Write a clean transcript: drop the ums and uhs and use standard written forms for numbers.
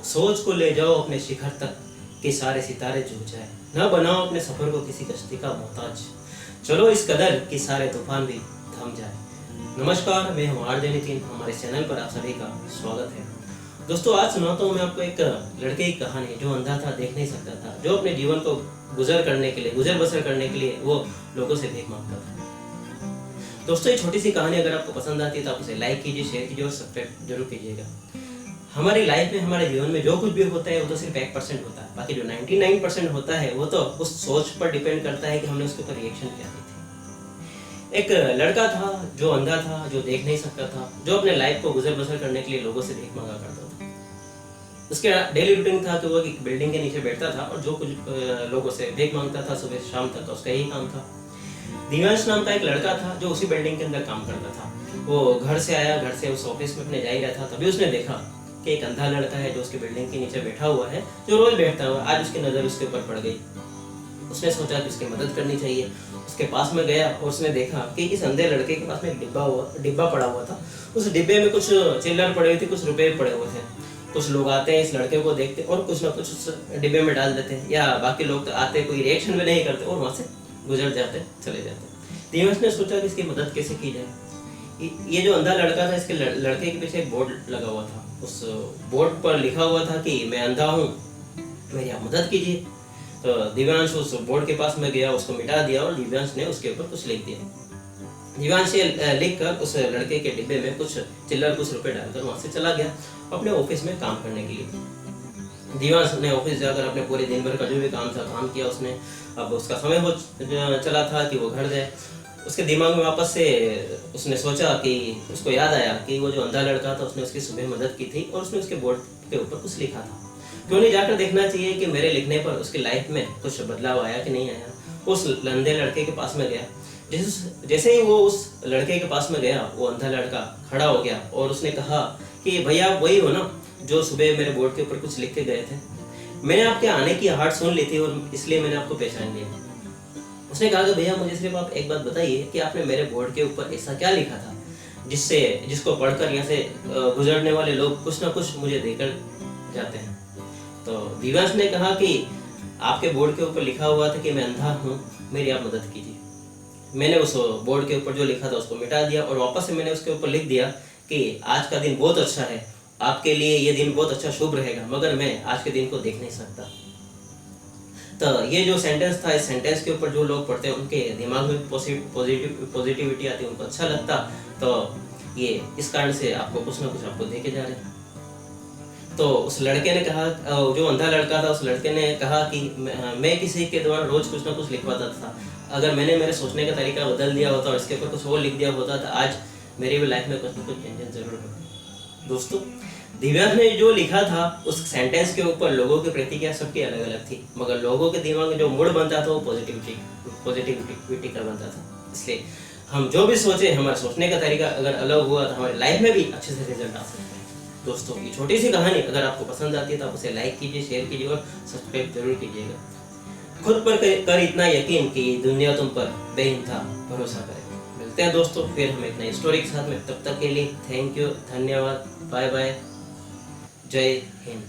सोच को ले जाओ अपने शिखर तक कि सारे सितारे झुक जाए। न बनाओ अपने सफर को किसी कश्ती का मोहताज। चलो इस कदर कि सारे तूफान भी थम जाए। नमस्कार, मैं हूँ आरजे नितिन। हमारे चैनल पर आप सभी का स्वागत है। दोस्तों, आज सुनाता हूँ मैं आपको एक लड़के की कहानी जो अंधा था, देख नहीं सकता था, जो अपने जीवन को गुजर बसर करने के लिए वो लोगों से भीख मांगता था। दोस्तों, ये छोटी सी कहानी अगर आपको पसंद आती है तो आप उसे लाइक कीजिए, शेयर कीजिए और सब्सक्राइब जरूर कीजिएगा। हमारी लाइफ में, हमारे जीवन में जो कुछ भी होता है वो तो सिर्फ 1% होता है, बाकी जो 99% होता है वो तो उस सोच पर डिपेंड करता है कि हमने उसके ऊपर रिएक्शन क्या दी थी। एक लड़का था जो अंधा था, जो देख नहीं सकता था, जो अपने लाइफ को गुजर बसर करने के लिए लोगों से भीख मांगा करता था। उसके डेली रूटीन था कि वो एक बिल्डिंग के नीचे बैठता था और जो कुछ लोगों से भीख मांगता था सुबह से शाम तक, उसका यही काम था। दिव्यांश नाम का एक लड़का था जो उसी बिल्डिंग के अंदर काम करता था। वो घर से आया, घर से उस ऑफिस में अपने जा ही रहा था, तभी उसने देखा कि एक अंधा लड़का है जो उसके बिल्डिंग के नीचे बैठा हुआ है, जो रोज बैठता हुआ। आज उसकी नजर उसके ऊपर पड़ गई। उसने सोचा कि उसकी मदद करनी चाहिए। उसके पास में गया और उसने देखा कि इस अंधे लड़के के पास में एक डिब्बा पड़ा हुआ था। उस डिब्बे में कुछ चिल्लर पड़े हुए थे, कुछ रुपए पड़े हुए थे। कुछ लोग आते हैं, इस लड़के को देखते और कुछ ना कुछ उस डिब्बे में डाल देते हैं, या बाकी लोग तो आते, कोई रिएक्शन भी नहीं करते और वहां से गुजर जाते, चले जाते। दिव्यांश ने सोचा कि इसकी मदद कैसे की जाए। ये जो अंधा लड़का था, इसके लड़के के पीछे एक बोर्ड लगा हुआ था। उस बोर्ड पर लिखा हुआ था कि मैं अंधा हूँ, मेरी आप मदद कीजिए। तो दिव्यांश उस बोर्ड के पास में गया, उसको मिटा दिया और दिव्यांश ने उसके ऊपर कुछ लिख दिया। दिव्यांश ये लिख कर उस लड़के के डिब्बे में कुछ चिल्लर, कुछ रुपए डालकर वहां से चला गया अपने ऑफिस में काम करने के लिए। दिव्यांश ने ऑफिस जाकर अपने पूरे दिन भर का जो भी काम था काम किया उसने। अब उसका समय हो चला था कि वो घर जाए। उसके दिमाग में वापस से उसने सोचा कि उसको याद आया कि वो जो अंधा लड़का था उसने उसकी सुबह मदद की थी और उसने उसके बोर्ड के ऊपर कुछ लिखा था। क्यों नहीं जाकर देखना चाहिए कि मेरे लिखने पर उसकी लाइफ में कुछ बदलाव आया कि नहीं आया। उस अंधे लड़के के पास में गया। जैसे ही वो उस लड़के के पास में गया, वो अंधा लड़का खड़ा हो गया और उसने कहा कि भैया आप वही हो ना जो सुबह मेरे बोर्ड के ऊपर कुछ लिख के गए थे। मैंने आपके आने की आहट सुन ली थी और इसलिए मैंने आपको पहचान लिया। उसने कहा कि भैया मुझे सिर्फ आप एक बात बताइए कि आपने मेरे बोर्ड के ऊपर ऐसा क्या लिखा था जिसको पढ़कर यहाँ से गुजरने वाले लोग कुछ ना कुछ मुझे देकर जाते हैं। तो दिव्यांश ने कहा कि आपके बोर्ड के ऊपर लिखा हुआ था कि मैं अंधा हूँ, मेरी आप मदद कीजिए। मैंने उस बोर्ड के ऊपर जो लिखा था उसको मिटा दिया और वापस से मैंने उसके ऊपर लिख दिया कि आज का दिन बहुत अच्छा है, आपके लिए ये दिन बहुत अच्छा शुभ रहेगा, मगर मैं आज के दिन को देख नहीं सकता। तो ये जो सेंटेंस था, इस सेंटेंस के ऊपर जो लोग पढ़ते हैं उनके दिमाग में पॉजिटिविटी आती है, उनको अच्छा लगता। तो ये इस कारण से आपको कुछ ना कुछ आपको देके जा रहे हैं। तो उस लड़के ने कहा, जो अंधा लड़का था, उस लड़के ने कहा कि मैं किसी के द्वारा रोज कुछ ना कुछ लिखवाता था। अगर मैंने मेरे सोचने का तरीका बदल दिया होता और इसके ऊपर कुछ और लिख दिया होता तो आज मेरी भी लाइफ में कुछ ना कुछ चेंजेस जरूर होते। दोस्तों, दिव्यांश ने जो लिखा था उस सेंटेंस के ऊपर लोगों की प्रतिक्रिया सबकी अलग अलग थी, मगर लोगों के दिमाग में जो मूड बनता था वो पॉजिटिविटी का बनता था। इसलिए हम जो भी सोचे, हमारा सोचने का तरीका अगर अलग हुआ तो हमारी लाइफ में भी अच्छे से रिजल्ट आ सकते हैं। दोस्तों, ये छोटी सी कहानी अगर आपको पसंद आती है तो आप उसे लाइक कीजिए, शेयर कीजिए और सब्सक्राइब जरूर कीजिएगा। खुद पर कर इतना यकीन कि दुनिया तुम पर बेइंतहा भरोसा करे। मिलते हैं दोस्तों फिर हम एक नई स्टोरी के साथ में। तब तक के लिए थैंक यू, धन्यवाद, बाय बाय, जय हिंद।